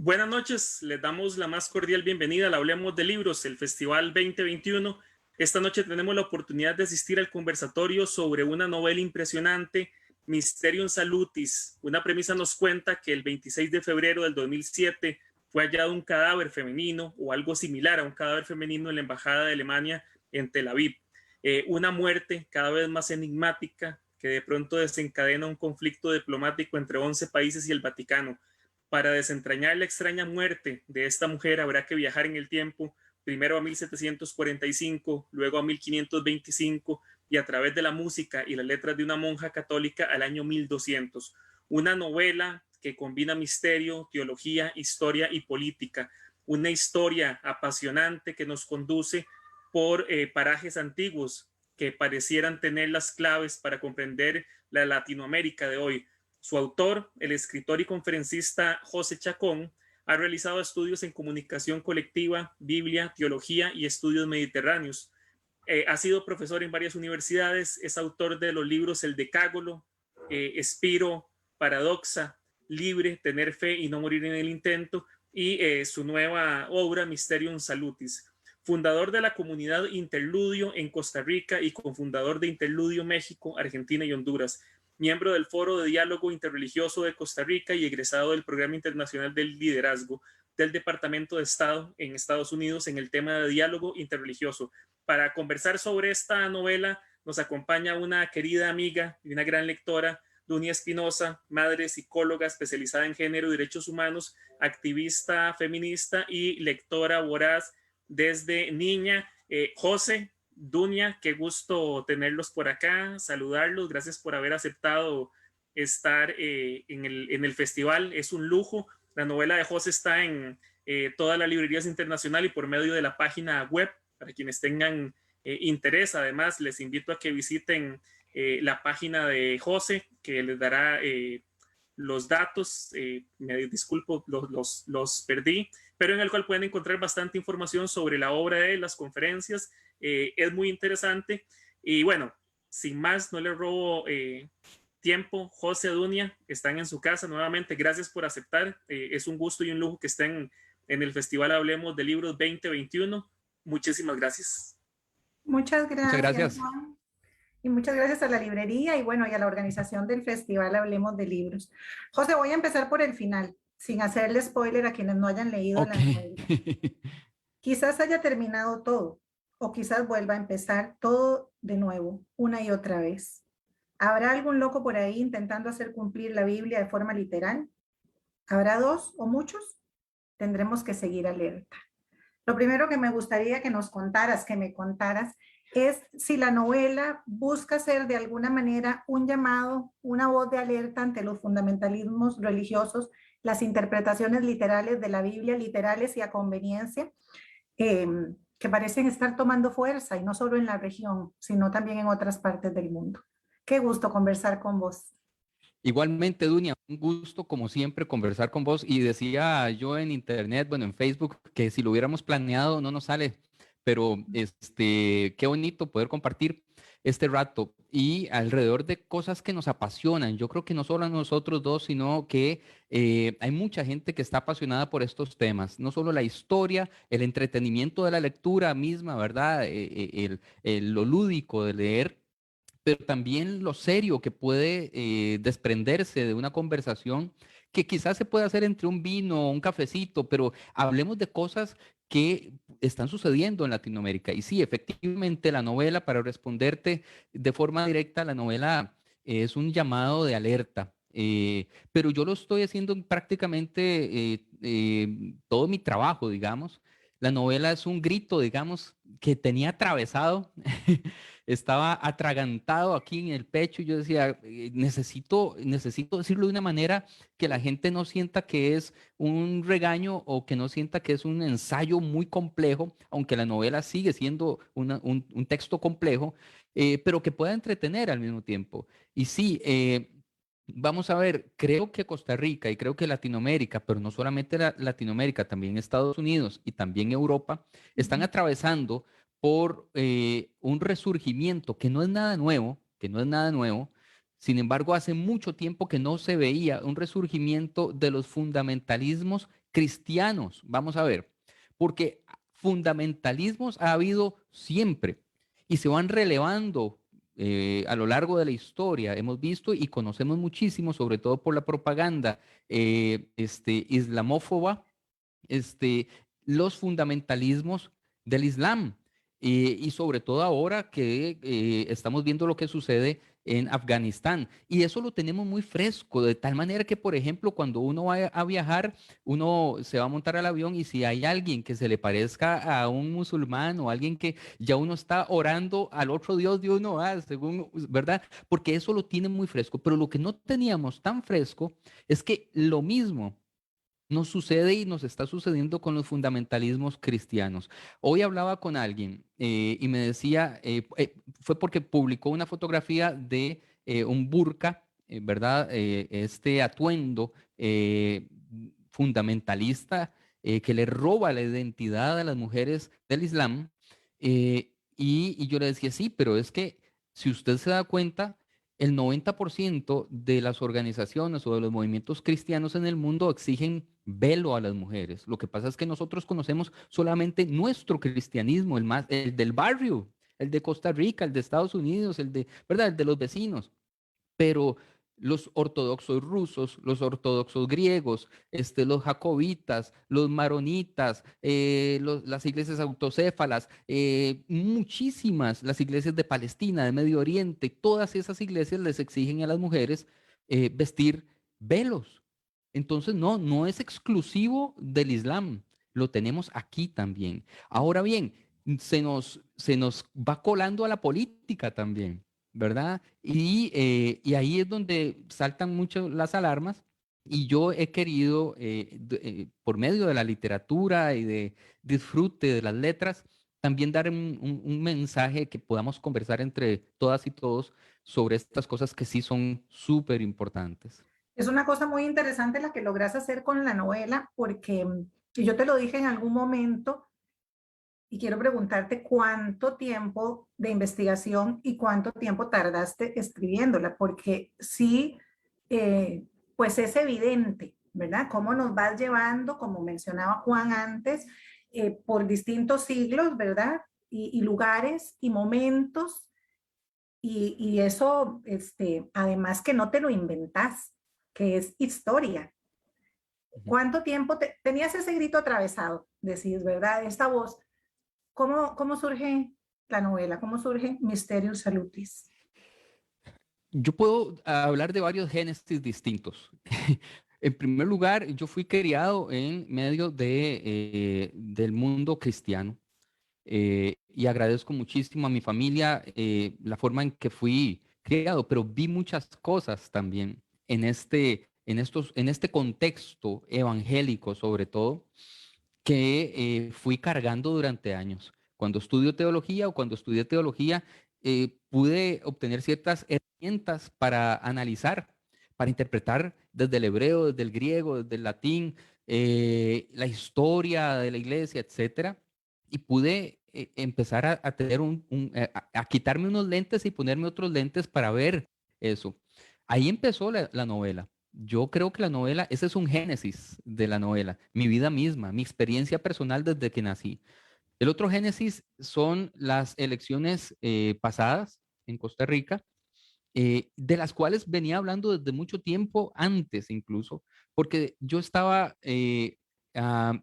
Buenas noches, les damos la más cordial bienvenida al Hablemos de Libros, el Festival 2021. Esta noche tenemos la oportunidad de asistir al conversatorio sobre una novela impresionante, Mysterium Salutis. Una premisa nos cuenta que el 26 de febrero del 2007 fue hallado un cadáver femenino o algo similar a un cadáver femenino en la Embajada de Alemania en Tel Aviv. Una muerte cada vez más enigmática que de pronto desencadena un conflicto diplomático entre 11 países y el Vaticano. Para desentrañar la extraña muerte de esta mujer habrá que viajar en el tiempo, primero a 1745, luego a 1525 y a través de la música y las letras de una monja católica al año 1200. Una novela que combina misterio, teología, historia y política. Una historia apasionante que nos conduce por parajes antiguos que parecieran tener las claves para comprender la Latinoamérica de hoy. Su autor, el escritor y conferencista José Chacón, ha realizado estudios en comunicación colectiva, Biblia, teología y estudios mediterráneos. Ha sido profesor en varias universidades, es autor de los libros El Decágolo, Espiro, Paradoxa, Libre, Tener Fe y No Morir en el Intento, y su nueva obra Mysterium Salutis. Fundador de la comunidad Interludio en Costa Rica y cofundador de Interludio México, Argentina y Honduras. Miembro del Foro de Diálogo Interreligioso de Costa Rica y egresado del Programa Internacional del Liderazgo del Departamento de Estado en Estados Unidos en el tema de diálogo interreligioso. Para conversar sobre esta novela nos acompaña una querida amiga y una gran lectora, Dunia Espinosa, madre psicóloga especializada en género y derechos humanos, activista feminista y lectora voraz desde niña. José, Dunia, qué gusto tenerlos por acá, saludarlos, gracias por haber aceptado estar en el festival, es un lujo. La novela de José está en todas las librerías internacionales y por medio de la página web, para quienes tengan interés. Además, les invito a que visiten la página de José, que les dará los datos, me disculpo, los perdí, pero en el cual pueden encontrar bastante información sobre la obra de él, las conferencias. Es muy interesante. Y bueno, sin más, no les robo tiempo. José, Dunia, están en su casa nuevamente. Gracias por aceptar. Es un gusto y un lujo que estén en el Festival Hablemos de Libros 2021. Muchísimas gracias. Muchas Muchas gracias, gracias. Juan. Y muchas gracias a la librería y bueno, y a la organización del festival Hablemos de Libros. José, voy a empezar por el final, sin hacerle spoiler a quienes no hayan leído la novela. Quizás haya terminado todo, o quizás vuelva a empezar todo de nuevo, una y otra vez. ¿Habrá algún loco por ahí intentando hacer cumplir la Biblia de forma literal? ¿Habrá dos o muchos? Tendremos que seguir alerta. Lo primero que me gustaría que nos contaras, que me contaras, es si la novela busca ser de alguna manera un llamado, una voz de alerta ante los fundamentalismos religiosos, las interpretaciones literales de la Biblia, literales y a conveniencia, que parecen estar tomando fuerza, y no solo en la región, sino también en otras partes del mundo. Qué gusto conversar con vos. Igualmente, Dunia, un gusto como siempre conversar con vos. Y decía yo en internet, bueno, en Facebook, que si lo hubiéramos planeado no nos sale, pero qué bonito poder compartir este rato y alrededor de cosas que nos apasionan. Yo creo que no solo a nosotros dos, sino que hay mucha gente que está apasionada por estos temas. No solo la historia, el entretenimiento de la lectura misma, ¿verdad? Lo lúdico de leer, pero también lo serio que puede desprenderse de una conversación que quizás se puede hacer entre un vino o un cafecito, pero hablemos de cosas que están sucediendo en Latinoamérica. Y sí, efectivamente, la novela, para responderte de forma directa, la novela es un llamado de alerta. Pero yo lo estoy haciendo en prácticamente todo mi trabajo, digamos. La novela es un grito, digamos, que tenía atravesado estaba atragantado aquí en el pecho y yo decía, necesito decirlo de una manera que la gente no sienta que es un regaño o que no sienta que es un ensayo muy complejo, aunque la novela sigue siendo un texto complejo, pero que pueda entretener al mismo tiempo. Y sí, vamos a ver, creo que Costa Rica y creo que Latinoamérica, pero no solamente Latinoamérica, también Estados Unidos y también Europa, están atravesando por un resurgimiento que no es nada nuevo, que no es nada nuevo. Sin embargo, hace mucho tiempo que no se veía un resurgimiento de los fundamentalismos cristianos, vamos a ver, porque fundamentalismos ha habido siempre y se van relevando a lo largo de la historia. Hemos visto y conocemos muchísimo, sobre todo por la propaganda islamófoba, este, los fundamentalismos del Islam. Y sobre todo ahora que estamos viendo lo que sucede en Afganistán. Y eso lo tenemos muy fresco, de tal manera que, por ejemplo, cuando uno va a viajar, uno se va a montar al avión y si hay alguien que se le parezca a un musulmán o alguien que ya uno está orando al otro Dios de uno, según, ¿verdad? Porque eso lo tiene muy fresco. Pero lo que no teníamos tan fresco es que lo mismo nos sucede y nos está sucediendo con los fundamentalismos cristianos. Hoy hablaba con alguien y me decía, fue porque publicó una fotografía de un burka, ¿verdad? Este atuendo fundamentalista que le roba la identidad a las mujeres del Islam. Y yo le decía, sí, pero es que si usted se da cuenta, el 90% de las organizaciones o de los movimientos cristianos en el mundo exigen velo a las mujeres. Lo que pasa es que nosotros conocemos solamente nuestro cristianismo, el del barrio, el de Costa Rica, el de Estados Unidos, ¿verdad? El de los vecinos. Pero los ortodoxos rusos, los ortodoxos griegos, los jacobitas, los maronitas, las iglesias autocéfalas, muchísimas, las iglesias de Palestina, de Medio Oriente, todas esas iglesias les exigen a las mujeres vestir velos. Entonces, no es exclusivo del Islam, lo tenemos aquí también. Ahora bien, se nos va colando a la política también, ¿verdad? Y ahí es donde saltan mucho las alarmas y yo he querido, por medio de la literatura y de disfrute de las letras, también dar un mensaje que podamos conversar entre todas y todos sobre estas cosas que sí son súper importantes. Es una cosa muy interesante la que logras hacer con la novela, porque y yo te lo dije en algún momento, y quiero preguntarte cuánto tiempo de investigación y cuánto tiempo tardaste escribiéndola, porque sí, pues es evidente, ¿verdad? Cómo nos vas llevando, como mencionaba Juan antes, por distintos siglos, ¿verdad? Y lugares y momentos, y eso, además que no te lo inventas, que es historia. ¿Cuánto tiempo tenías ese grito atravesado? Decís, ¿verdad? Esta voz. ¿Cómo surge la novela? ¿Cómo surge Mysterium Salutis? Yo puedo hablar de varios génesis distintos. En primer lugar, yo fui criado en medio del mundo cristiano y agradezco muchísimo a mi familia la forma en que fui criado, pero vi muchas cosas también en este contexto evangélico, sobre todo, que fui cargando durante años. Cuando estudio teología o cuando estudié teología, pude obtener ciertas herramientas para analizar, para interpretar desde el hebreo, desde el griego, desde el latín, la historia de la iglesia, etcétera. Y pude empezar a tener a quitarme unos lentes y ponerme otros lentes para ver eso. Ahí empezó la novela. Yo creo que la novela, ese es un génesis de la novela, mi vida misma, mi experiencia personal desde que nací. El otro génesis son las elecciones pasadas en Costa Rica, de las cuales venía hablando desde mucho tiempo antes incluso, porque yo estaba ah,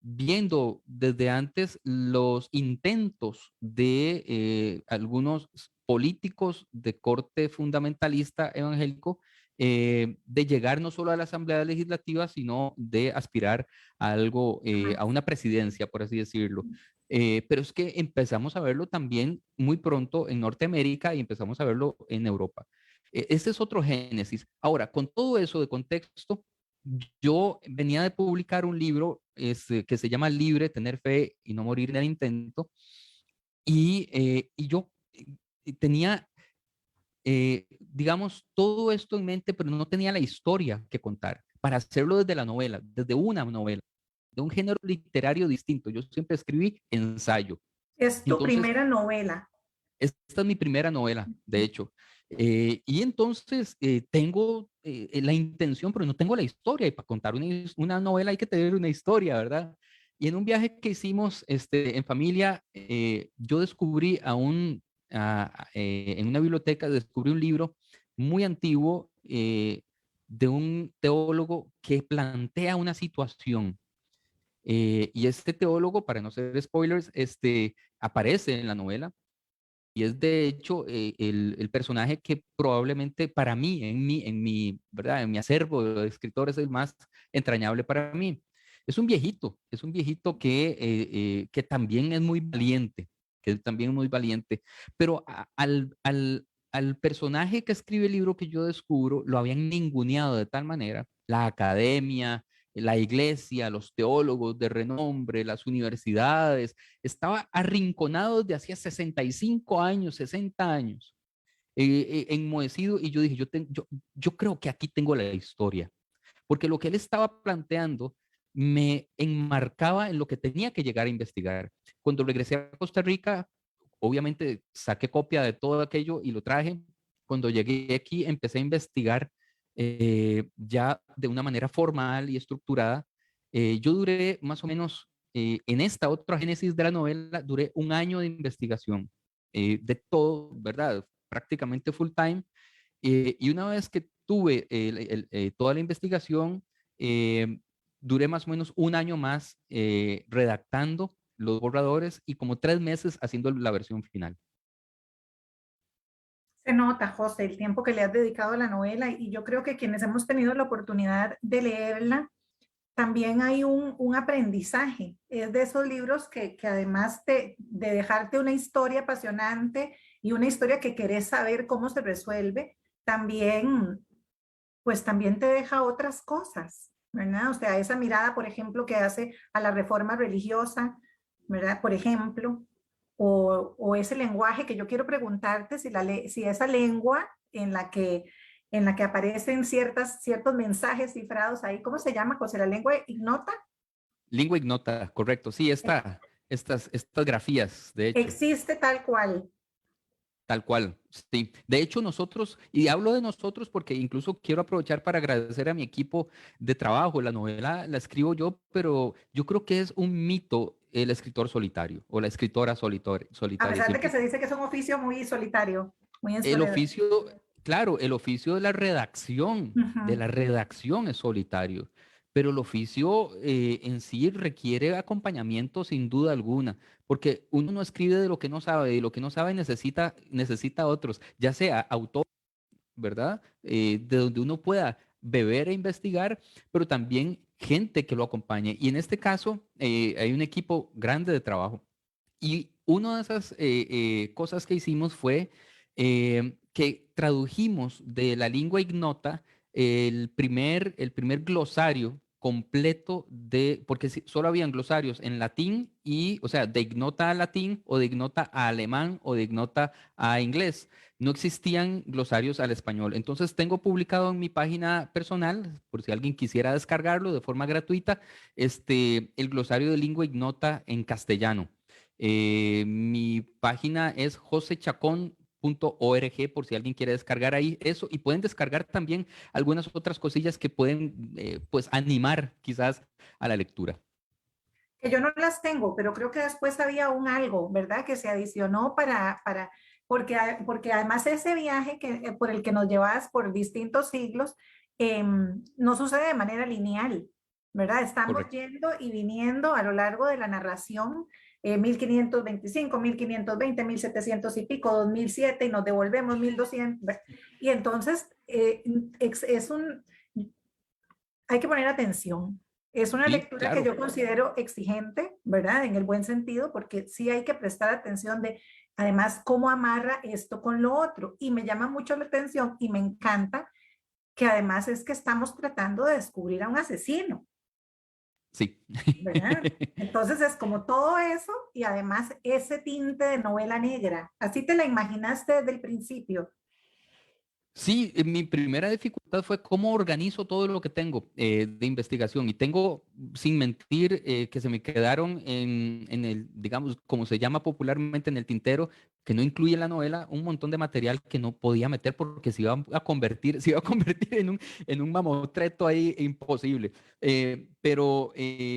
viendo desde antes los intentos de algunos políticos de corte fundamentalista evangélico de llegar no solo a la Asamblea Legislativa, sino de aspirar a algo, a una presidencia, por así decirlo. Pero es que empezamos a verlo también muy pronto en Norteamérica y empezamos a verlo en Europa. Este es otro génesis. Ahora, con todo eso de contexto, yo venía de publicar un libro que se llama Libre, tener fe y no morir en el intento. Y yo tenía, digamos, todo esto en mente, pero no tenía la historia que contar para hacerlo desde la novela, desde una novela, de un género literario distinto. Yo siempre escribí ensayo. Es tu Entonces, primera novela. esta es mi primera novela, de hecho. Y entonces tengo la intención, pero no tengo la historia. Y para contar una novela hay que tener una historia, ¿verdad? Y en un viaje que hicimos en familia, yo descubrí en una biblioteca, descubrí un libro muy antiguo de un teólogo que plantea una situación. Y este teólogo, para no ser spoilers, aparece en la novela y es de hecho el personaje que probablemente para mí, ¿verdad? En mi acervo de escritor es el más entrañable para mí. Es un viejito que también es muy valiente, que también es muy valiente, pero al personaje que escribe el libro que yo descubro, lo habían ninguneado de tal manera, la academia, la iglesia, los teólogos de renombre, las universidades, estaba arrinconado desde hacía 65 años, 60 años, enmohecido, y yo dije, yo creo que aquí tengo la historia, porque lo que él estaba planteando me enmarcaba en lo que tenía que llegar a investigar. Cuando regresé a Costa Rica, obviamente saqué copia de todo aquello y lo traje. Cuando llegué aquí, empecé a investigar ya de una manera formal y estructurada. Yo duré más o menos, en esta otra génesis de la novela, duré un año de investigación de todo, ¿verdad? Prácticamente full time. Y una vez que tuve toda la investigación, eh, duré más o menos un año más redactando los borradores y como 3 meses haciendo la versión final. Se nota, José, el tiempo que le has dedicado a la novela y yo creo que quienes hemos tenido la oportunidad de leerla, también hay un aprendizaje. Es de esos libros que además de dejarte una historia apasionante y una historia que querés saber cómo se resuelve, también, pues también te deja otras cosas, ¿verdad? O sea, esa mirada, por ejemplo, que hace a la reforma religiosa, ¿verdad? Por ejemplo, o ese lenguaje que yo quiero preguntarte si esa lengua en la que aparecen ciertos mensajes cifrados ahí, ¿cómo se llama, José? ¿La lengua ignota? Lengua ignota, correcto. Sí, estas grafías, de hecho. Existe tal cual. Tal cual, sí. De hecho, nosotros, y hablo de nosotros porque incluso quiero aprovechar para agradecer a mi equipo de trabajo. La novela la escribo yo, pero yo creo que es un mito el escritor solitario o la escritora A solitaria. pesar de que Siempre se dice que es un oficio muy solitario, muy en el soledad. oficio, claro, el oficio de Ujú. la redacción es solitario, pero el oficio en sí requiere acompañamiento sin duda alguna, porque uno no escribe de lo que no sabe, y lo que no sabe necesita a otros, ya sea autor, ¿verdad? De donde uno pueda beber e investigar, pero también gente que lo acompañe. Y en este caso, hay un equipo grande de trabajo. Y una de esas cosas que hicimos fue que tradujimos de la lengua ignota el primer glosario completo porque solo habían glosarios en latín y, o sea, de ignota a latín o de ignota a alemán o de ignota a inglés. No existían glosarios al español. Entonces tengo publicado en mi página personal, por si alguien quisiera descargarlo de forma gratuita, el glosario de lengua ignota en castellano. Mi página es josechacon.org por si alguien quiere descargar ahí eso y pueden descargar también algunas otras cosillas que pueden pues animar quizás a la lectura. Que yo no las tengo, pero creo que después había un algo, ¿verdad? Que se adicionó porque además ese viaje por el que nos llevas por distintos siglos no sucede de manera lineal, ¿verdad? Estamos Correcto. yendo y viniendo a lo largo de la narración, 1525, 1520, 1700 y pico, 2007 y nos devolvemos 1200. Y entonces hay que poner atención. Es una Sí, lectura que claro. yo considero exigente, ¿verdad? En el buen sentido, porque sí hay que prestar atención de, además, cómo amarra esto con lo otro. Y me llama mucho la atención y me encanta que además es que estamos tratando de descubrir a un asesino, Sí. ¿verdad? Entonces es como todo eso y además ese tinte de novela negra. Así te la imaginaste desde el principio. Sí, mi primera dificultad fue cómo organizo todo lo que tengo de investigación y tengo, sin mentir, que se me quedaron en el, digamos, como se llama popularmente en el tintero, que no incluye la novela, un montón de material que no podía meter porque se iba a convertir, se iba a convertir en un mamotreto ahí imposible. Pero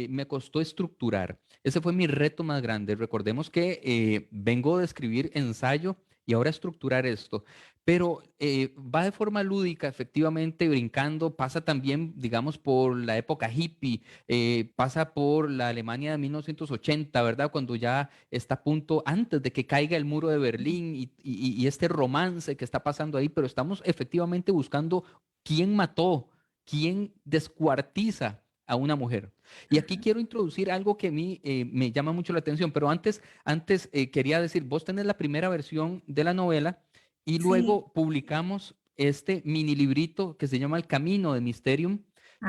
me costó estructurar. Ese fue mi reto más grande. Recordemos que vengo de escribir ensayo y ahora estructurar esto. Pero va de forma lúdica, efectivamente, brincando, pasa también, digamos, por la época hippie, pasa por la Alemania de 1980, ¿verdad? Cuando ya está a punto, antes de que caiga el muro de Berlín y este romance que está pasando ahí, pero estamos efectivamente buscando quién mató, quién descuartiza a una mujer. Y aquí quiero introducir algo que a mí me llama mucho la atención, pero antes quería decir, vos tenés la primera versión de la novela y Sí. luego publicamos este mini librito que se llama El Camino de Mysterium,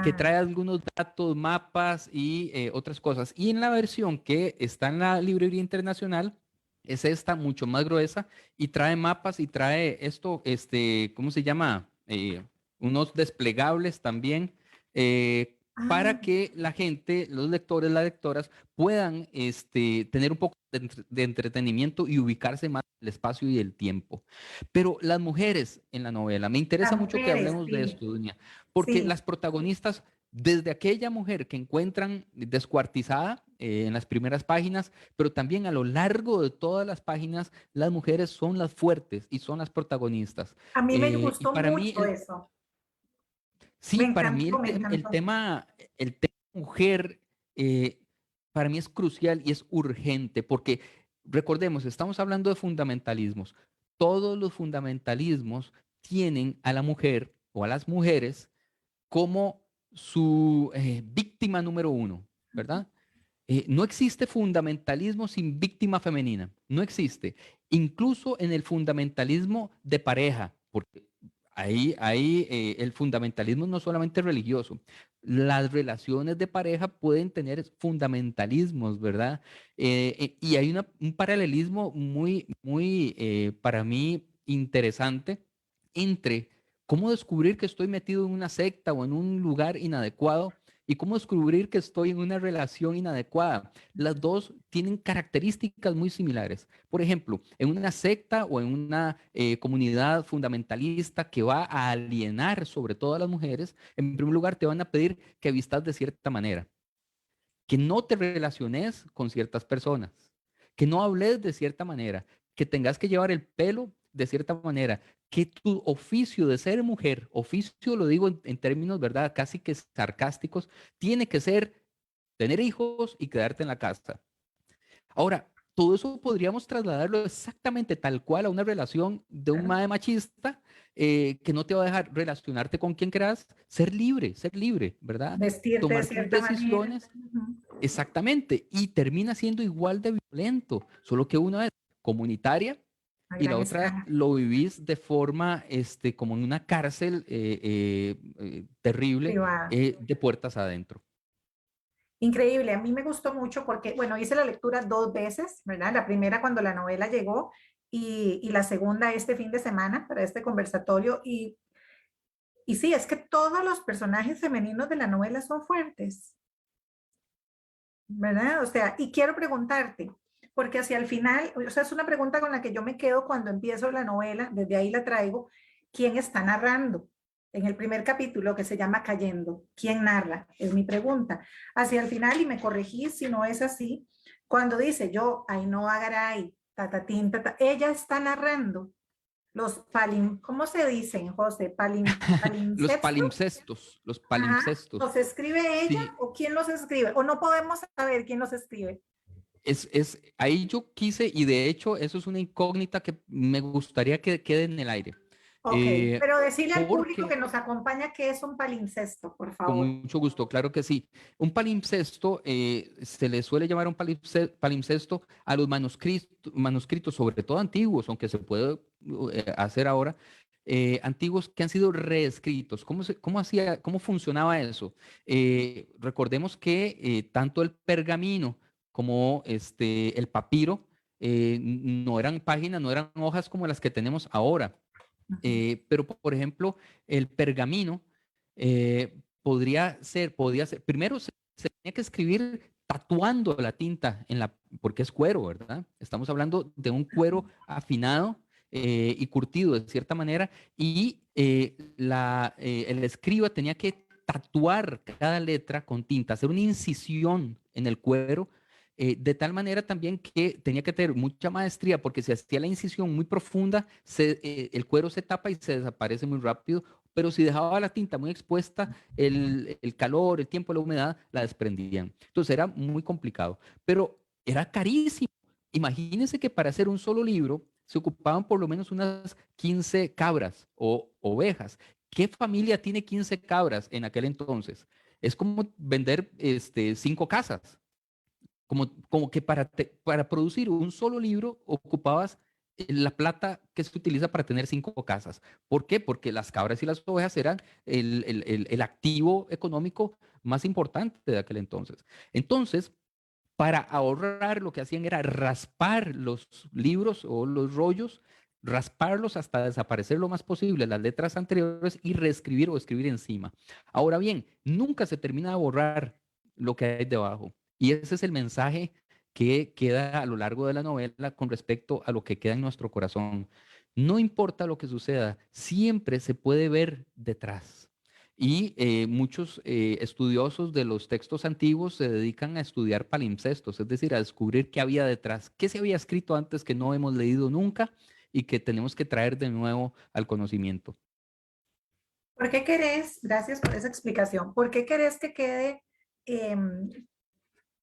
que Ah, trae algunos datos, mapas y otras cosas. Y en la versión que está en la librería internacional, es esta mucho más gruesa y trae mapas y trae esto, ¿cómo se llama? Unos desplegables también. ah, Para que la gente, los lectores, las lectoras, puedan tener un poco de entretenimiento y ubicarse más en el espacio y el tiempo. Pero las mujeres en la novela, me interesa las mucho que mujeres, hablemos de sí, esto, Dunia, porque sí. las protagonistas, desde aquella mujer que encuentran descuartizada en las primeras páginas, pero también a lo largo de todas las páginas, las mujeres son las fuertes y son las protagonistas. A mí me Y gustó para mí, mucho eso. sí, Me para mí encantó, me encantó. el tema mujer, eh, para mí es crucial y es urgente, porque recordemos, estamos hablando de fundamentalismos. Todos los fundamentalismos tienen a la mujer o a las mujeres como su víctima número uno, ¿verdad? No existe fundamentalismo sin víctima femenina, no existe. Incluso en el fundamentalismo de pareja, porque ahí el fundamentalismo no solamente religioso, las relaciones de pareja pueden tener fundamentalismos, ¿verdad? Y hay un paralelismo para mí, interesante entre cómo descubrir que estoy metido en una secta o en un lugar inadecuado y cómo descubrir que estoy en una relación inadecuada. Las dos tienen características muy similares. Por ejemplo, en una secta o en una comunidad fundamentalista que va a alienar sobre todo a las mujeres, en primer lugar te van a pedir que vistas de cierta manera, que no te relaciones con ciertas personas, que no hables de cierta manera, que tengas que llevar el pelo de cierta manera, que tu oficio de ser mujer, oficio lo digo en términos, ¿verdad? Casi que sarcásticos, tiene que ser tener hijos y quedarte en la casa. Ahora, todo eso podríamos trasladarlo exactamente tal cual a una relación de un Claro. mae machista que no te va a dejar relacionarte con quien quieras, ser libre, ¿verdad? Vestirte de Tomar tus cierta manera. decisiones. Ujú. Exactamente, y termina siendo igual de violento, solo que una es comunitaria A y la gran otra escala. lo vivís de forma, como en una cárcel terrible, Privada. de puertas adentro. Increíble, a mí me gustó mucho porque, bueno, hice la lectura dos veces, ¿verdad? La primera cuando la novela llegó y la segunda este fin de semana para este conversatorio. Y sí, es que todos los personajes femeninos de la novela son fuertes, ¿verdad? O sea, y quiero preguntarte, porque hacia el final, o sea, es una pregunta con la que yo me quedo cuando empiezo la novela, desde ahí la traigo, ¿quién está narrando? En el primer capítulo que se llama Cayendo, ¿quién narra? Es mi pregunta. Hacia el final, y me corregí si no es así, cuando dice yo, Ainhoa Garay, tatatín, ella está narrando ¿cómo se dicen, José? Los Palimpsestos. palimpsestos, los Ajá. palimpsestos. ¿Los escribe ella Sí, o quién los escribe? O no podemos saber quién los escribe. ahí yo quise, y de hecho eso es una incógnita que me gustaría que quede en el aire. Ok, Eh, pero decirle al público que porque nos acompaña que es un palimpsesto, por Con favor. mucho gusto, claro que sí. Un palimpsesto, se le suele llamar un palimpsesto a los manuscritos, sobre todo antiguos, aunque se puede hacer ahora, antiguos que han sido reescritos. ¿Cómo funcionaba eso? Recordemos que tanto el pergamino como el papiro no eran páginas, no eran hojas como las que tenemos ahora. Pero, por ejemplo, el pergamino podría ser, primero se tenía que escribir tatuando la tinta porque es cuero, ¿verdad? Estamos hablando de un cuero afinado y curtido de cierta manera, y el escriba tenía que tatuar cada letra con tinta, hacer una incisión en el cuero, de tal manera también que tenía que tener mucha maestría, porque si hacía la incisión muy profunda, el cuero se tapa y se desaparece muy rápido, pero si dejaba la tinta muy expuesta, el calor, el tiempo, la humedad, la desprendían. Entonces era muy complicado, pero era carísimo. Imagínense que para hacer un solo libro se ocupaban por lo menos unas 15 cabras o ovejas. ¿Qué familia tiene 15 cabras en aquel entonces? Es como vender 5 casas. Como que para producir un solo libro ocupabas la plata que se utiliza para tener 5 casas. ¿Por qué? Porque las cabras y las ovejas eran el activo económico más importante de aquel entonces. Entonces, para ahorrar, lo que hacían era raspar los libros o los rollos, rasparlos hasta desaparecer lo más posible las letras anteriores y reescribir o escribir encima. Ahora bien, nunca se termina de borrar lo que hay debajo. Y ese es el mensaje que queda a lo largo de la novela con respecto a lo que queda en nuestro corazón. No importa lo que suceda, siempre se puede ver detrás. Y muchos estudiosos de los textos antiguos se dedican a estudiar palimpsestos, es decir, a descubrir qué había detrás, qué se había escrito antes que no hemos leído nunca y que tenemos que traer de nuevo al conocimiento. ¿Por qué querés, gracias por esa explicación, por qué querés que quede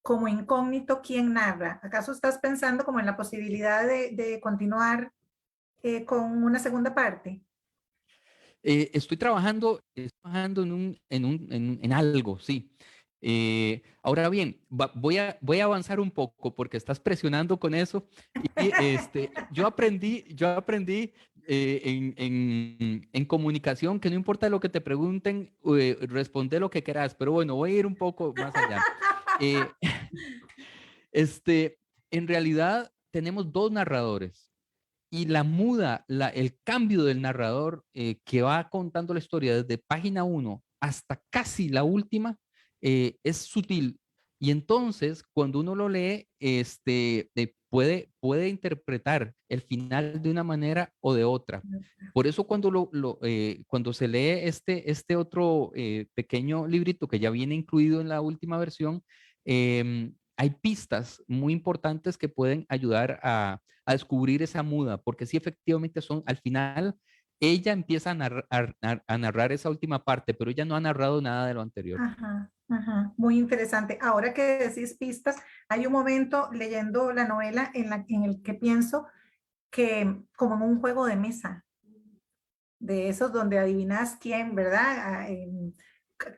como incógnito quién narra? ¿Acaso estás pensando como en la posibilidad de continuar con una segunda parte? Estoy trabajando en algo, sí. Ahora bien, voy a avanzar un poco porque estás presionando con eso. Y yo aprendí en comunicación que no importa lo que te pregunten, responde lo que quieras, pero bueno, voy a ir un poco más allá. Eh, este, en realidad tenemos dos narradores. Y el cambio del narrador que va contando la historia desde página 1 hasta casi la última, es sutil. Y entonces, cuando uno lo lee, puede interpretar el final de una manera o de otra. Por eso cuando se lee este otro pequeño librito que ya viene incluido en la última versión, hay pistas muy importantes que pueden ayudar a descubrir esa muda, porque sí, efectivamente al final, ella empieza a narrar esa última parte, pero ella no ha narrado nada de lo anterior. Ajá, ajá, muy interesante. Ahora que decís pistas, hay un momento leyendo la novela en el que pienso que como en un juego de mesa, de esos donde adivinas quién, ¿verdad?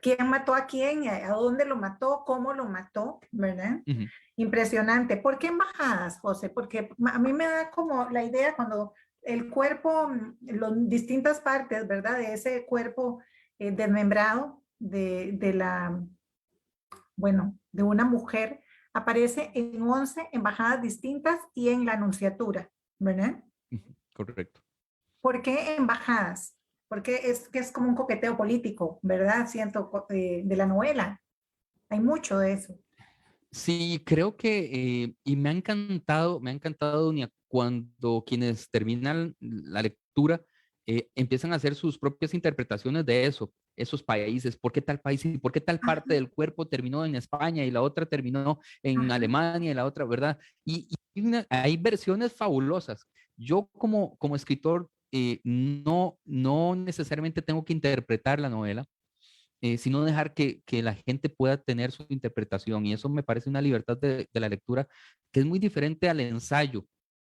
Quién mató a quién, a dónde lo mató, cómo lo mató, ¿verdad? Ujú. Impresionante. ¿Por qué embajadas, José? Porque a mí me da como la idea cuando el cuerpo, las distintas partes, ¿verdad? De ese cuerpo desmembrado bueno, de una mujer, aparece en 11 embajadas distintas y en la Anunciatura, ¿verdad? Ujú, correcto. ¿Por qué embajadas? Porque es como un coqueteo político, ¿verdad? Siento de la novela. Hay mucho de eso. Sí, creo que, y me ha encantado, Dunia, cuando quienes terminan la lectura empiezan a hacer sus propias interpretaciones de esos países, por qué tal país y por qué tal parte Ajá, del cuerpo terminó en España y la otra terminó en ajá, Alemania y la otra, ¿verdad? Hay versiones fabulosas. Yo como escritor no necesariamente tengo que interpretar la novela, sino dejar que la gente pueda tener su interpretación. Y eso me parece una libertad de la lectura que es muy diferente al ensayo,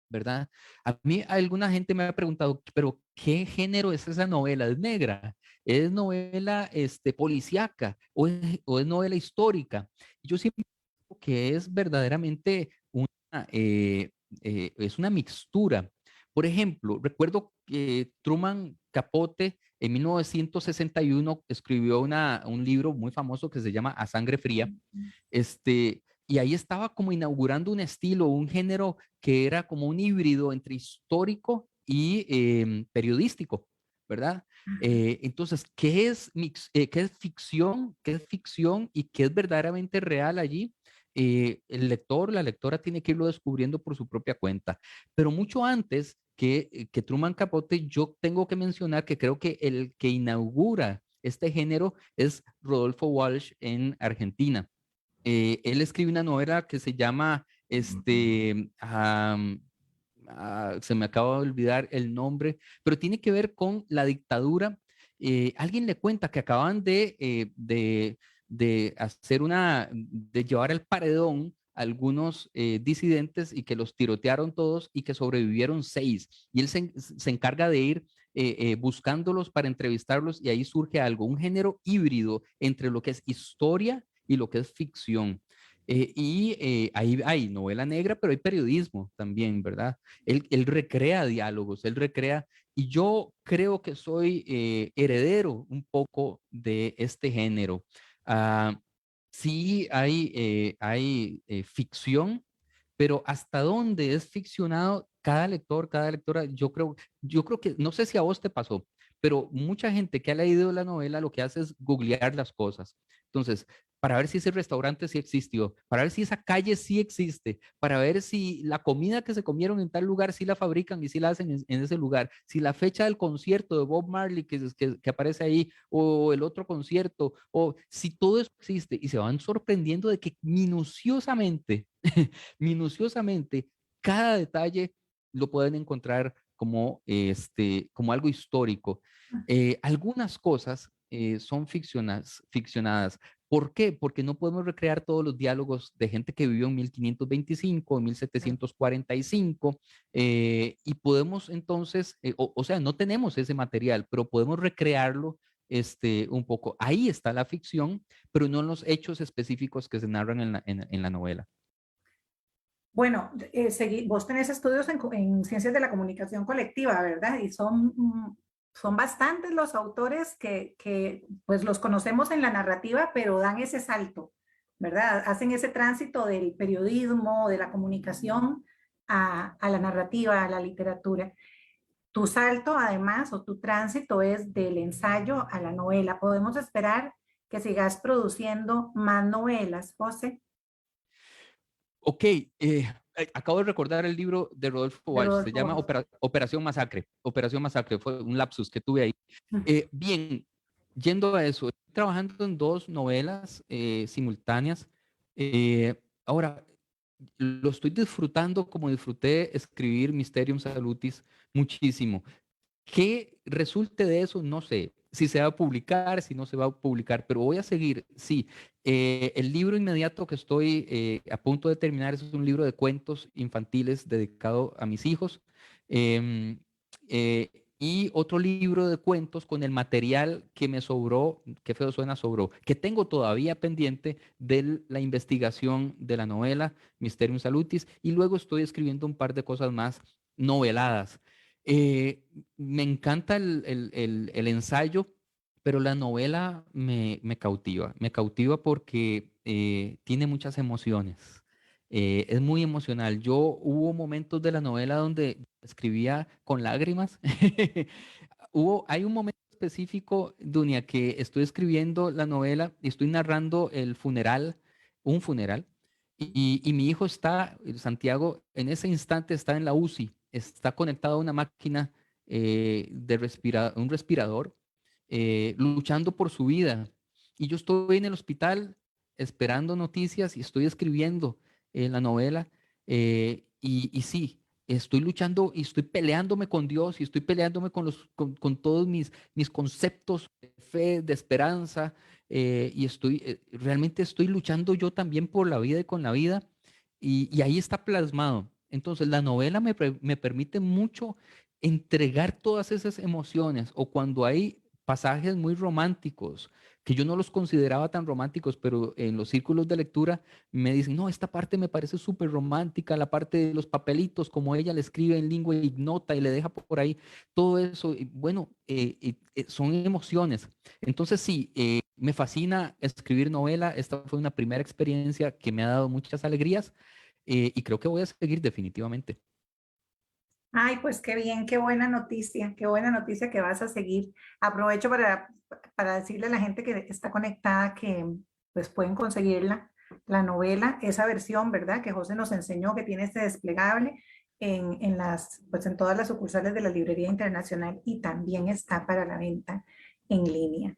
¿verdad? A mí alguna gente me ha preguntado, pero ¿qué género es esa novela? ¿Es negra? ¿Es novela policíaca? ¿O es novela histórica? Yo siempre digo que es verdaderamente es una mixtura. Por ejemplo, recuerdo que Truman Capote en 1961 escribió un libro muy famoso que se llama A Sangre Fría, y ahí estaba como inaugurando un estilo, un género que era como un híbrido entre histórico y periodístico, ¿verdad? Entonces, ¿qué es ficción? ¿Qué es ficción y qué es verdaderamente real allí? El lector, la lectora tiene que irlo descubriendo por su propia cuenta. Pero mucho antes que Truman Capote, yo tengo que mencionar que creo que el que inaugura este género es Rodolfo Walsh en Argentina. Él escribe una novela que se llama, se me acaba de olvidar el nombre, pero tiene que ver con la dictadura. Alguien le cuenta que acaban de hacer de llevar al paredón algunos disidentes y que los tirotearon todos y que sobrevivieron 6. Y él se encarga de ir buscándolos para entrevistarlos y ahí surge algo, un género híbrido entre lo que es historia y lo que es ficción. Ahí hay novela negra, pero hay periodismo también, ¿verdad? Él recrea diálogos, él recrea, y yo creo que soy heredero un poco de este género. Ah, sí hay ficción, pero hasta dónde es ficcionado cada lector, cada lectora, yo creo que, no sé si a vos te pasó, pero mucha gente que ha leído la novela lo que hace es googlear las cosas. Entonces, para ver si ese restaurante sí existió, para ver si esa calle sí existe, para ver si la comida que se comieron en tal lugar sí la fabrican y sí la hacen en ese lugar, si la fecha del concierto de Bob Marley que aparece ahí, o el otro concierto, o si todo eso existe, y se van sorprendiendo de que minuciosamente, minuciosamente, cada detalle lo pueden encontrar como algo histórico. Algunas cosas son ficcionadas. ¿Por qué? Porque no podemos recrear todos los diálogos de gente que vivió en 1525, en 1745, y podemos entonces, o sea, no tenemos ese material, pero podemos recrearlo un poco. Ahí está la ficción, pero no en los hechos específicos que se narran en la novela. Bueno, vos tenés estudios en ciencias de la comunicación colectiva, ¿verdad? Y son bastantes los autores que pues los conocemos en la narrativa, pero dan ese salto, ¿verdad? Hacen ese tránsito del periodismo, de la comunicación a la narrativa, a la literatura. Tu salto, además, o tu tránsito es del ensayo a la novela. Podemos esperar que sigas produciendo más novelas, José. Ok, acabo de recordar el libro de Rodolfo De Walsh, se Rodolfo llama Walsh. Operación Masacre. Operación Masacre, fue un lapsus que tuve ahí. Bien, yendo a eso, estoy trabajando en 2 novelas simultáneas. Ahora, lo estoy disfrutando como disfruté escribir Mysterium Salutis muchísimo. ¿Qué resulte de eso? No sé. Si se va a publicar, si no se va a publicar, pero voy a seguir. Sí, el libro inmediato que estoy a punto de terminar es un libro de cuentos infantiles dedicado a mis hijos. Em, eh, y otro libro de cuentos con el material que me sobró, qué feo suena, sobró, que tengo todavía pendiente de la investigación de la novela Mysterium Salutis. Y luego estoy escribiendo un par de cosas más noveladas. Eh, Me encanta el ensayo, pero la novela me cautiva porque tiene muchas emociones. Es muy emocional. Hubo momentos de la novela donde escribía con lágrimas. Hay un momento específico, Dunia, que estoy escribiendo la novela y estoy narrando un funeral, y mi hijo está, Santiago, en ese instante está en la UCI, está conectado a una máquina un respirador, luchando por su vida. Y yo estoy en el hospital esperando noticias y estoy escribiendo la novela. Y sí, estoy luchando y estoy peleándome con Dios y estoy peleándome con todos mis conceptos de fe, de esperanza, y realmente estoy luchando yo también por la vida y con la vida, y ahí está plasmado. Entonces, la novela me permite mucho entregar todas esas emociones, o cuando hay pasajes muy románticos que yo no los consideraba tan románticos, pero en los círculos de lectura me dicen, no, esta parte me parece súper romántica, la parte de los papelitos, como ella le escribe en lengua ignota y le deja por ahí todo eso. Y bueno, son emociones. Entonces sí, me fascina escribir novela. Esta fue una primera experiencia que me ha dado muchas alegrías, y creo que voy a seguir definitivamente. Ay, pues qué bien, qué buena noticia que vas a seguir. Aprovecho para decirle a la gente que está conectada que pues pueden conseguirla, la novela, esa versión, ¿verdad? Que José nos enseñó que tiene este desplegable pues en todas las sucursales de la Librería Internacional y también está para la venta en línea.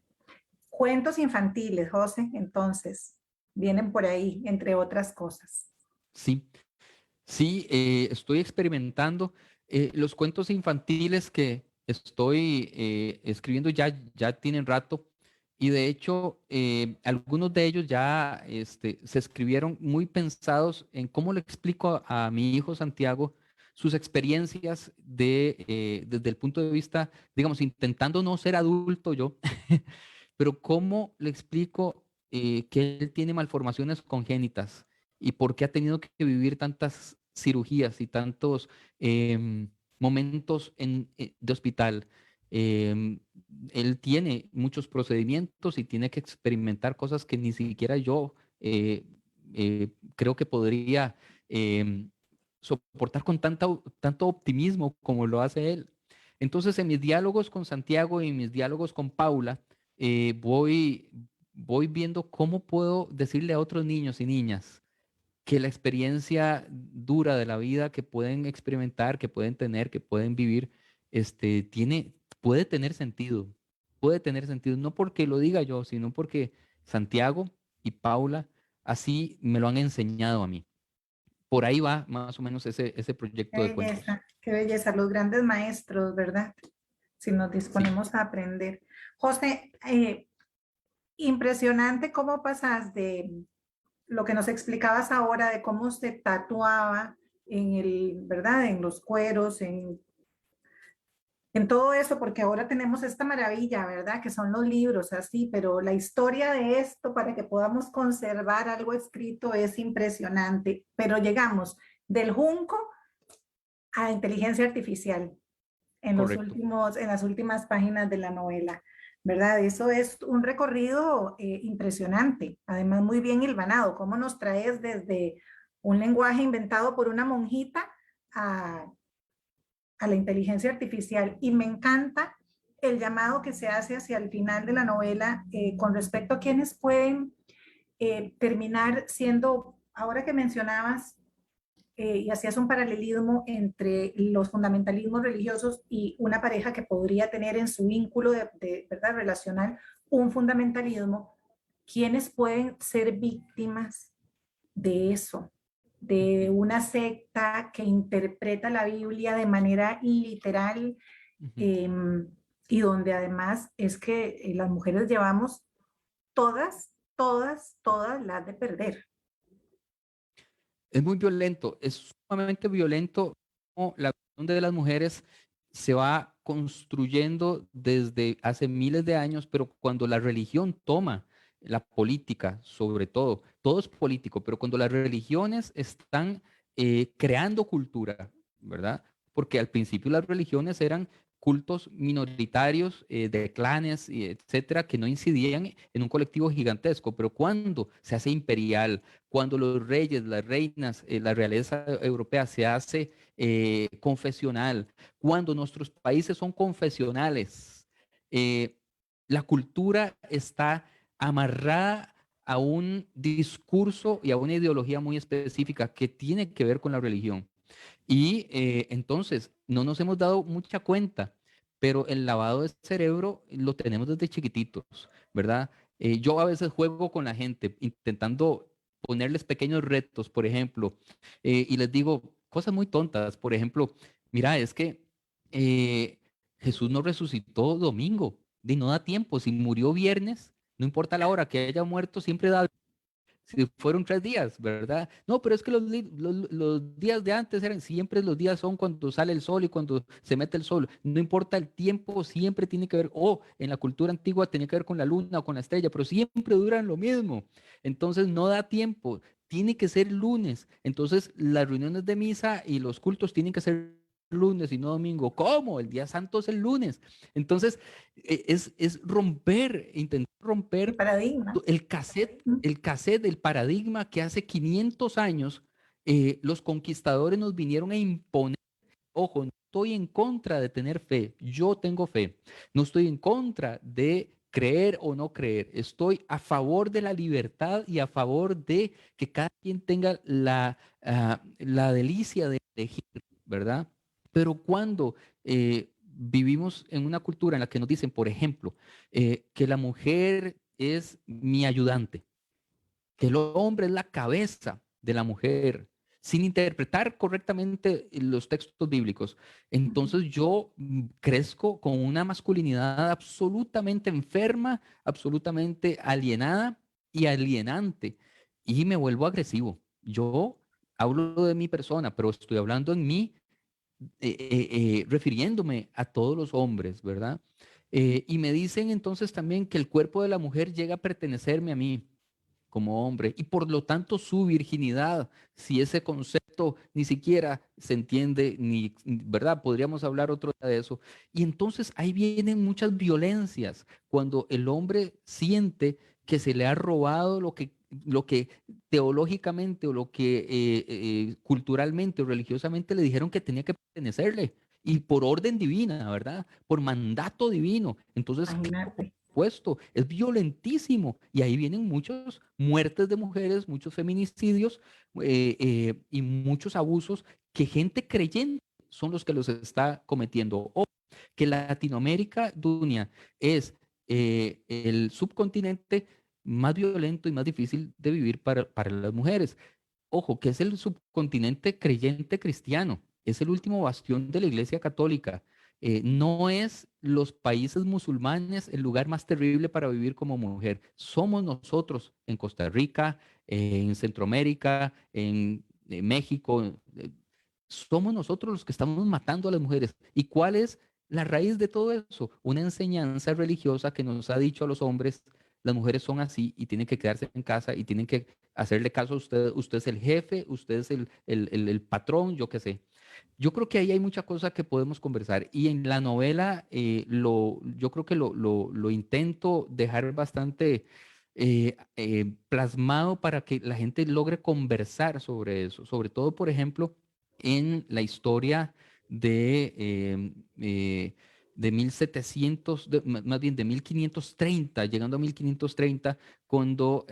Cuentos infantiles, José, entonces, vienen por ahí, entre otras cosas. Sí, sí, estoy experimentando. Los cuentos infantiles que estoy escribiendo ya tienen rato y de hecho algunos de ellos ya se escribieron muy pensados en cómo le explico a mi hijo Santiago sus experiencias desde el punto de vista, digamos, intentando no ser adulto yo, pero cómo le explico que él tiene malformaciones congénitas y por qué ha tenido que vivir tantas cirugías y tantos momentos de hospital. Em, Él tiene muchos procedimientos y tiene que experimentar cosas que ni siquiera yo creo que podría soportar con tanto optimismo como lo hace él. Entonces, en mis diálogos con Santiago y mis diálogos con Paula, voy viendo cómo puedo decirle a otros niños y niñas que la experiencia dura de la vida que pueden experimentar, que pueden tener, que pueden vivir, puede puede tener sentido, no porque lo diga yo, sino porque Santiago y Paula así me lo han enseñado a mí. Por ahí va más o menos ese proyecto de cuentos. Qué belleza, los grandes maestros, ¿verdad? Si nos Sí. disponemos a aprender. José, impresionante cómo pasas de lo que nos explicabas ahora, de cómo se tatuaba ¿verdad? En los cueros, en todo eso, porque ahora tenemos esta maravilla, ¿verdad? Que son los libros, así, pero la historia de esto para que podamos conservar algo escrito es impresionante. Pero llegamos del junco a inteligencia artificial Correcto. en las últimas páginas de la novela, ¿verdad? Eso es un recorrido impresionante, además muy bien hilvanado, cómo nos traes desde un lenguaje inventado por una monjita a, a la inteligencia artificial. Y me encanta el llamado que se hace hacia el final de la novela con respecto a quienes pueden terminar siendo, ahora que mencionabas y hacías un paralelismo entre los fundamentalismos religiosos y una pareja que podría tener en su vínculo ¿verdad? Relacional un fundamentalismo, ¿quiénes pueden ser víctimas de eso? De una secta que interpreta la Biblia de manera literal Ujú. eh, y donde además es que las mujeres llevamos todas las de perder. Es muy violento, es sumamente violento cómo la visión de las mujeres se va construyendo desde hace miles de años, pero cuando la religión toma la política, sobre todo es político, pero cuando las religiones están creando cultura, ¿verdad? Porque al principio las religiones eran cultos minoritarios de clanes, y etcétera, que no incidían en un colectivo gigantesco, pero cuando se hace imperial, cuando los reyes, las reinas, la realeza europea se hace confesional, cuando nuestros países son confesionales, eh, la cultura está amarrada a un discurso y a una ideología muy específica que tiene que ver con la religión. Y entonces no nos hemos dado mucha cuenta, pero el lavado de cerebro lo tenemos desde chiquititos, ¿verdad? Yo a veces juego con la gente intentando ponerles pequeños retos, por ejemplo, y les digo cosas muy tontas, por ejemplo, mira, es que eh, Jesús no resucitó domingo, y no da tiempo, si murió viernes, no importa la hora que haya muerto, siempre da si fueron 3 días, ¿verdad? No, pero es que los días de antes eran, siempre los días son cuando sale el sol y cuando se mete el sol. No importa el tiempo, siempre tiene que ver, o en la cultura antigua tenía que ver con la luna o con la estrella, pero siempre duran lo mismo. Entonces no da tiempo, tiene que ser lunes. Entonces las reuniones de misa y los cultos tienen que ser lunes y no domingo. ¿Cómo? El día santo es el lunes. Entonces es romper, intentar El romper paradigma. el cassette del paradigma que hace 500 años los conquistadores nos vinieron a imponer. Ojo, estoy en contra de tener fe. Yo tengo fe. No estoy en contra de creer o no creer. Estoy a favor de la libertad y a favor de que cada quien tenga la delicia de elegir, ¿verdad? Pero cuando vivimos en una cultura en la que nos dicen, por ejemplo, que la mujer es mi ayudante, que el hombre es la cabeza de la mujer, sin interpretar correctamente los textos bíblicos. Entonces yo crezco con una masculinidad absolutamente enferma, absolutamente alienada y alienante, y me vuelvo agresivo. Yo hablo de mi persona, pero estoy hablando en mí, refiriéndome a todos los hombres, ¿verdad? Y me dicen entonces también que el cuerpo de la mujer llega a pertenecerme a mí como hombre y por lo tanto su virginidad, si ese concepto ni siquiera se entiende, ¿verdad? Podríamos hablar otro día de eso. Y entonces ahí vienen muchas violencias cuando el hombre siente que se le ha robado lo que teológicamente o lo que culturalmente o religiosamente le dijeron que tenía que pertenecerle. Y por orden divina, ¿verdad? Por mandato divino. Entonces, Imagínate. puesto, es violentísimo y ahí vienen muchas muertes de mujeres, muchos feminicidios y muchos abusos que gente creyente son los que los está cometiendo. O que Latinoamérica, Dunia, es el subcontinente más violento y más difícil de vivir para las mujeres. Ojo, que es el subcontinente creyente cristiano, es el último bastión de la Iglesia Católica. No es los países musulmanes el lugar más terrible para vivir como mujer. Somos nosotros en Costa Rica, en Centroamérica, en México. Somos nosotros los que estamos matando a las mujeres. ¿Y cuál es la raíz de todo eso? Una enseñanza religiosa que nos ha dicho a los hombres, las mujeres son así y tienen que quedarse en casa y tienen que hacerle caso a usted. Usted es el jefe, usted es el patrón, yo qué sé. Yo creo que ahí hay mucha cosa que podemos conversar y en la novela yo creo que lo intento dejar bastante plasmado para que la gente logre conversar sobre eso, sobre todo, por ejemplo, en la historia de 1700, más bien de 1530, llegando a 1530, cuando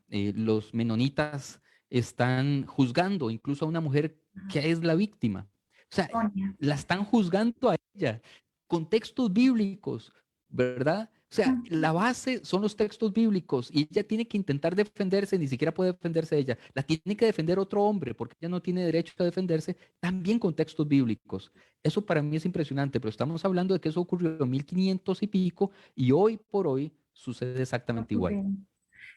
los menonitas están juzgando incluso a una mujer que es la víctima. O sea, Sonia. la están juzgando a ella con textos bíblicos, ¿verdad? O sea, la base son los textos bíblicos y ella tiene que intentar defenderse, ni siquiera puede defenderse ella, la tiene que defender otro hombre porque ella no tiene derecho a defenderse también con textos bíblicos. Eso para mí es impresionante, pero estamos hablando de que eso ocurrió en 1500 y pico y hoy por hoy sucede exactamente igual. Ocurriendo.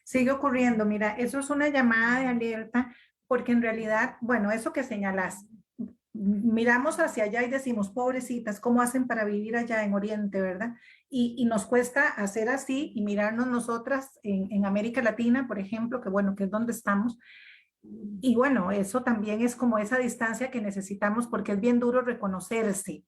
Sigue ocurriendo. Mira, eso es una llamada de alerta porque en realidad, bueno, eso que señalas, miramos hacia allá y decimos, pobrecitas, ¿cómo hacen para vivir allá en Oriente, verdad? Y nos cuesta hacer así y mirarnos nosotras en América Latina, por ejemplo, que bueno, que es donde estamos. Y bueno, eso también es como esa distancia que necesitamos porque es bien duro reconocerse,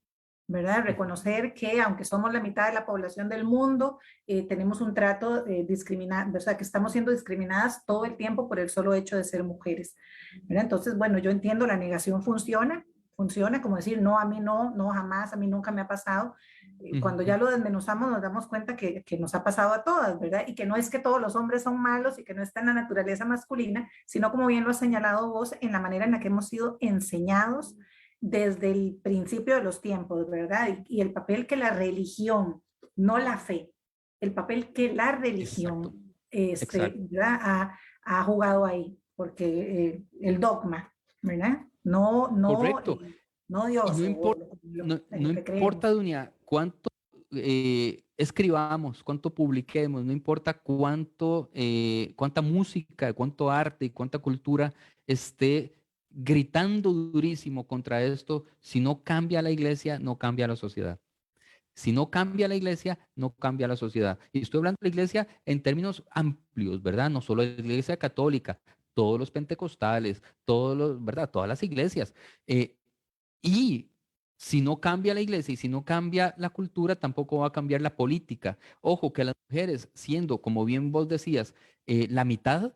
¿verdad? Reconocer que aunque somos la mitad de la población del mundo, tenemos un trato discriminado, o sea, que estamos siendo discriminadas todo el tiempo por el solo hecho de ser mujeres, ¿verdad? Entonces, bueno, yo entiendo, la negación funciona como decir, no, a mí no, no, jamás, a mí nunca me ha pasado. Cuando ya lo desmenuzamos nos damos cuenta que nos ha pasado a todas, ¿verdad? Y que no es que todos los hombres son malos y que no está en la naturaleza masculina, sino como bien lo has señalado vos, en la manera en la que hemos sido enseñados desde el principio de los tiempos, ¿verdad? Y el papel que la religión, no la fe, el papel que la Exacto, religión exacto. ¿verdad? Ha jugado ahí, porque el dogma, ¿verdad? No, no, Correcto. no Y Dios, no o importa, en no lo que creemos. importa, Dunia, cuánto escribamos, cuánto publiquemos, no importa cuánta música, cuánto arte y cuánta cultura esté gritando durísimo contra esto, si no cambia la iglesia, no cambia la sociedad. Si no cambia la iglesia, no cambia la sociedad. Y estoy hablando de la iglesia en términos amplios, ¿verdad? No solo la iglesia católica, todos los pentecostales, ¿verdad? Todas las iglesias. Y si no cambia la iglesia y si no cambia la cultura, tampoco va a cambiar la política. Ojo, que las mujeres, siendo, como bien vos decías, la mitad,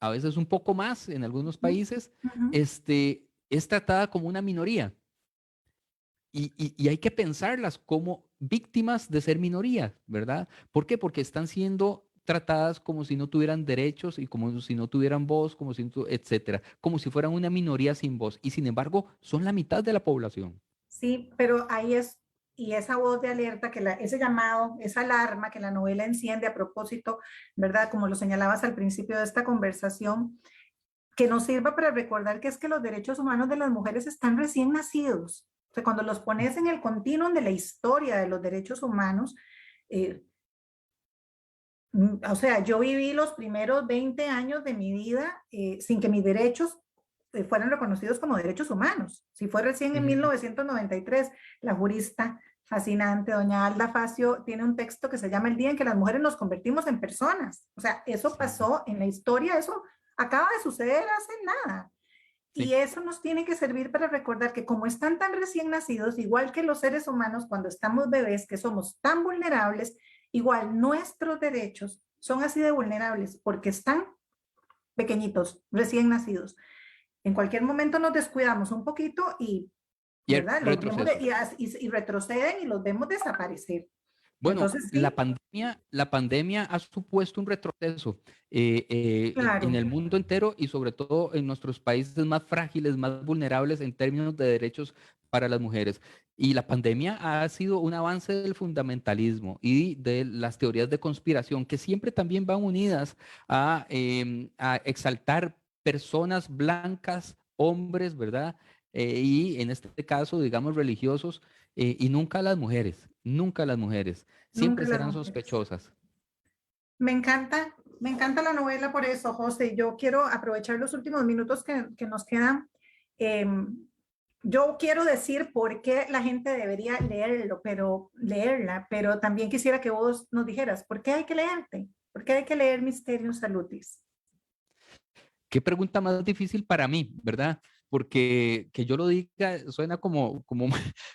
a veces un poco más en algunos países, Ujú. es tratada como una minoría. y hay que pensarlas como víctimas de ser minorías, ¿verdad? ¿Por qué? Porque están siendo tratadas como si no tuvieran derechos y como si no tuvieran voz, como si, etcétera, como si fueran una minoría sin voz. Y sin embargo, son la mitad de la población. Sí, pero ahí es, y esa voz de alerta, ese llamado, esa alarma que la novela enciende a propósito, ¿verdad? Como lo señalabas al principio de esta conversación, que nos sirva para recordar que es que los derechos humanos de las mujeres están recién nacidos. O sea, cuando los pones en el continuum de la historia de los derechos humanos, eh, o sea, yo viví los primeros 20 años de mi vida sin que mis derechos fueran reconocidos como derechos humanos. Si fue recién en 1993, la jurista fascinante, doña Alda Facio, tiene un texto que se llama El día en que las mujeres nos convertimos en personas. O sea, eso pasó en la historia, eso acaba de suceder hace nada. Y Sí. eso nos tiene que servir para recordar que como están tan recién nacidos, igual que los seres humanos cuando estamos bebés, que somos tan vulnerables, igual nuestros derechos son así de vulnerables porque están pequeñitos, recién nacidos. En cualquier momento nos descuidamos un poquito y, Y el ¿verdad? Los vemos retroceso. y retroceden y los vemos desaparecer. Bueno, Entonces, sí, la pandemia ha supuesto un retroceso en claro, el mundo entero y sobre todo en nuestros países más frágiles, más vulnerables en términos de derechos para las mujeres. Y la pandemia ha sido un avance del fundamentalismo y de las teorías de conspiración que siempre también van unidas a exaltar personas blancas, hombres, ¿verdad? Y en este caso, digamos, religiosos y nunca las mujeres, nunca las mujeres, nunca siempre las serán mujeres. sospechosas. Me encanta la novela por eso, José. Yo quiero aprovechar los últimos minutos que nos quedan. Eh, yo quiero decir por qué la gente debería leerla, pero también quisiera que vos nos dijeras, ¿por qué hay que leerte? ¿Por qué hay que leer Mysterium Salutis? Qué pregunta más difícil para mí, ¿verdad? Porque que yo lo diga suena como,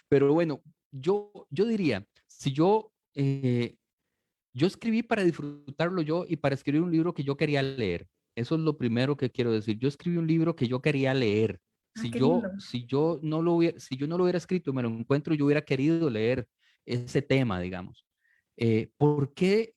pero bueno, yo diría, si yo escribí para disfrutarlo yo y para escribir un libro que yo quería leer. Eso es lo primero que quiero decir. Yo escribí un libro que yo quería leer. Ah, qué lindo. Si yo no lo hubiera escrito, me lo encuentro, yo hubiera querido leer ese tema, digamos. ¿Por qué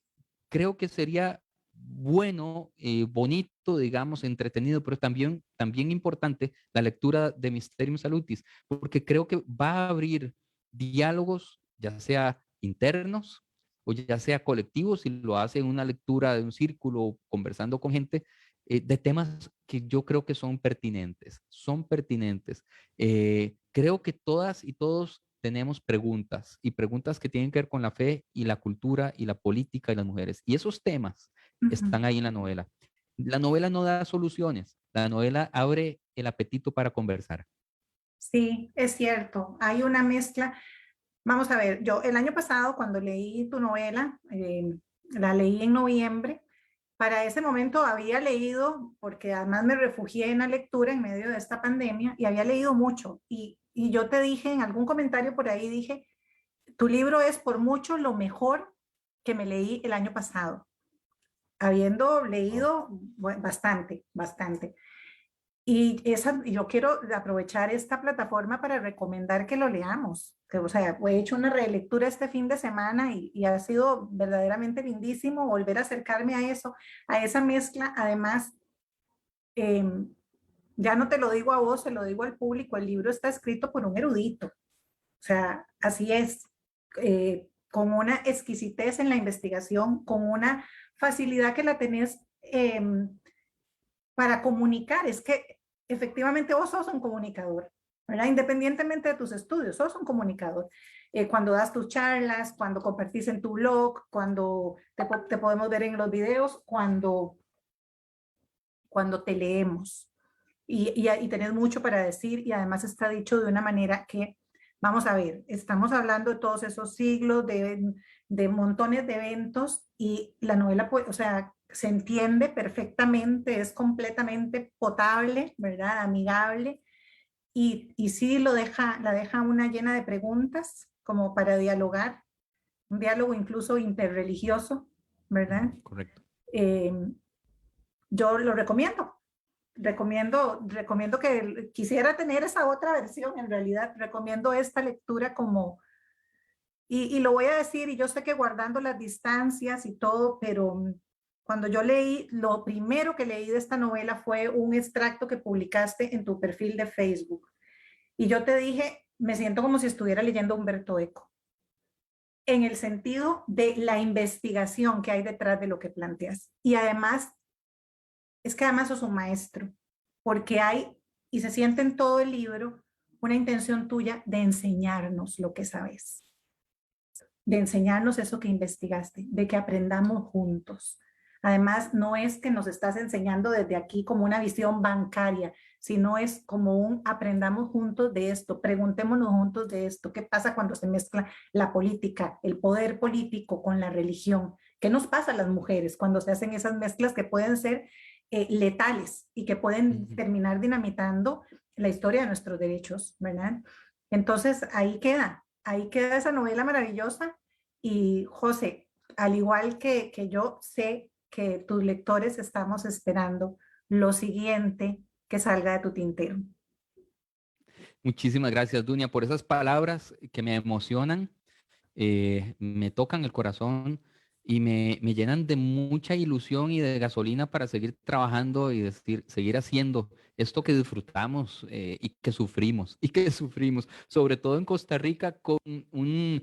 creo que sería bueno, bonito, digamos, entretenido, pero también importante la lectura de Mysterium Salutis? Porque creo que va a abrir diálogos, ya sea internos, o ya sea colectivo, si lo hace en una lectura de un círculo, conversando con gente, de temas que yo creo que son pertinentes, son pertinentes. Creo que todas y todos tenemos preguntas y preguntas que tienen que ver con la fe y la cultura y la política y las mujeres. Y esos temas Ujú. están ahí en la novela. La novela no da soluciones, la novela abre el apetito para conversar. Sí, es cierto. Hay una mezcla. Vamos a ver, yo el año pasado cuando leí tu novela, la leí en noviembre. Para ese momento había leído, porque además me refugié en la lectura en medio de esta pandemia y había leído mucho. Y yo te dije en algún comentario por ahí, dije, tu libro es por mucho lo mejor que me leí el año pasado, habiendo Wow. leído bastante, bastante. Y yo quiero aprovechar esta plataforma para recomendar que lo leamos. Que, o sea, he hecho una relectura este fin de semana y ha sido verdaderamente lindísimo volver a acercarme a eso, a esa mezcla. Además, eh, ya no te lo digo a vos, se lo digo al público, el libro está escrito por un erudito. O sea, así es, con una exquisitez en la investigación, con una facilidad que la tenés para comunicar. Es que efectivamente vos sos un comunicador, ¿verdad? Independientemente de tus estudios, sos un comunicador. Cuando das tus charlas, cuando compartís en tu blog, cuando te podemos ver en los videos, cuando te leemos. Y tenés mucho para decir y además está dicho de una manera que, vamos a ver, estamos hablando de todos esos siglos, de montones de eventos y la novela, pues, o sea, se entiende perfectamente, es completamente potable, ¿verdad? Amigable y sí la deja una llena de preguntas como para dialogar, un diálogo incluso interreligioso, ¿verdad? Correcto. Eh, yo lo recomiendo. recomiendo que quisiera tener esa otra versión, en realidad, recomiendo esta lectura como, y lo voy a decir, y yo sé que guardando las distancias y todo, pero cuando yo leí, lo primero que leí de esta novela fue un extracto que publicaste en tu perfil de Facebook. Y yo te dije, me siento como si estuviera leyendo Humberto Eco, en el sentido de la investigación que hay detrás de lo que planteas. Y además, es que además sos un maestro, porque hay, y se siente en todo el libro, una intención tuya de enseñarnos lo que sabes, de enseñarnos eso que investigaste, de que aprendamos juntos. Además, no es que nos estás enseñando desde aquí como una visión bancaria, sino es como un aprendamos juntos de esto, preguntémonos juntos de esto, qué pasa cuando se mezcla la política, el poder político con la religión, qué nos pasa a las mujeres cuando se hacen esas mezclas que pueden ser letales y que pueden terminar dinamitando la historia de nuestros derechos, ¿verdad? Entonces, ahí queda esa novela maravillosa y José, al igual que yo, sé que tus lectores estamos esperando lo siguiente que salga de tu tintero. Muchísimas gracias, Dunia, por esas palabras que me emocionan, me tocan el corazón y me llenan de mucha ilusión y de gasolina para seguir trabajando y seguir haciendo esto que disfrutamos y que sufrimos, sobre todo en Costa Rica con una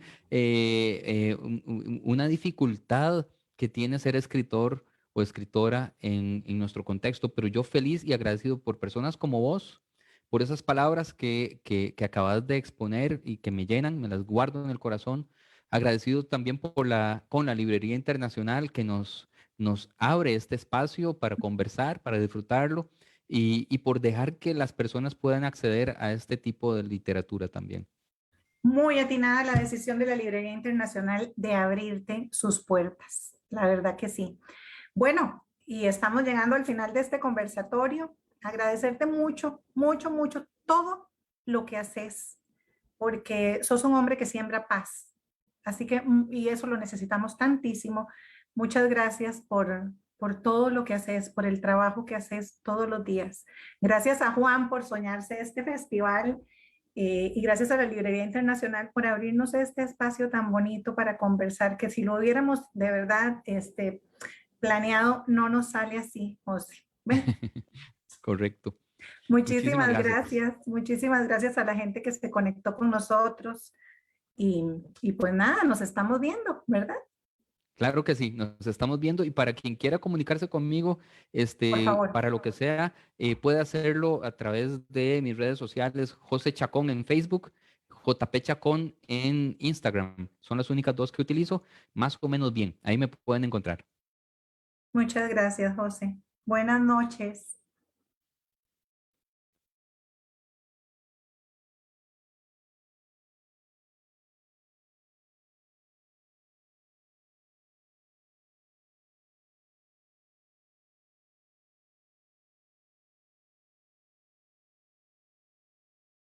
dificultad que tiene ser escritor o escritora en nuestro contexto, pero yo feliz y agradecido por personas como vos, por esas palabras que acabas de exponer y que me llenan, me las guardo en el corazón. Agradecido también con la Librería Internacional que nos abre este espacio para conversar, para disfrutarlo y por dejar que las personas puedan acceder a este tipo de literatura también. Muy atinada la decisión de la Librería Internacional de abrirte sus puertas. La verdad que sí. Bueno, y estamos llegando al final de este conversatorio. Agradecerte mucho, mucho, mucho todo lo que haces, porque sos un hombre que siembra paz. Así que, y eso lo necesitamos tantísimo. Muchas gracias por todo lo que haces, por el trabajo que haces todos los días. Gracias a Juan por soñarse este festival y gracias a la Librería Internacional por abrirnos este espacio tan bonito para conversar, que si lo hubiéramos de verdad planeado, no nos sale así, José. Bueno, Correcto. Muchísimas gracias. muchísimas gracias a la gente que se conectó con nosotros y pues nada, nos estamos viendo, ¿verdad? Claro que sí, nos estamos viendo y para quien quiera comunicarse conmigo, Por favor. para lo que sea, puede hacerlo a través de mis redes sociales, José Chacón en Facebook, JP Chacón en Instagram. Son las únicas dos que utilizo, más o menos bien. Ahí me pueden encontrar. Muchas gracias, José. Buenas noches.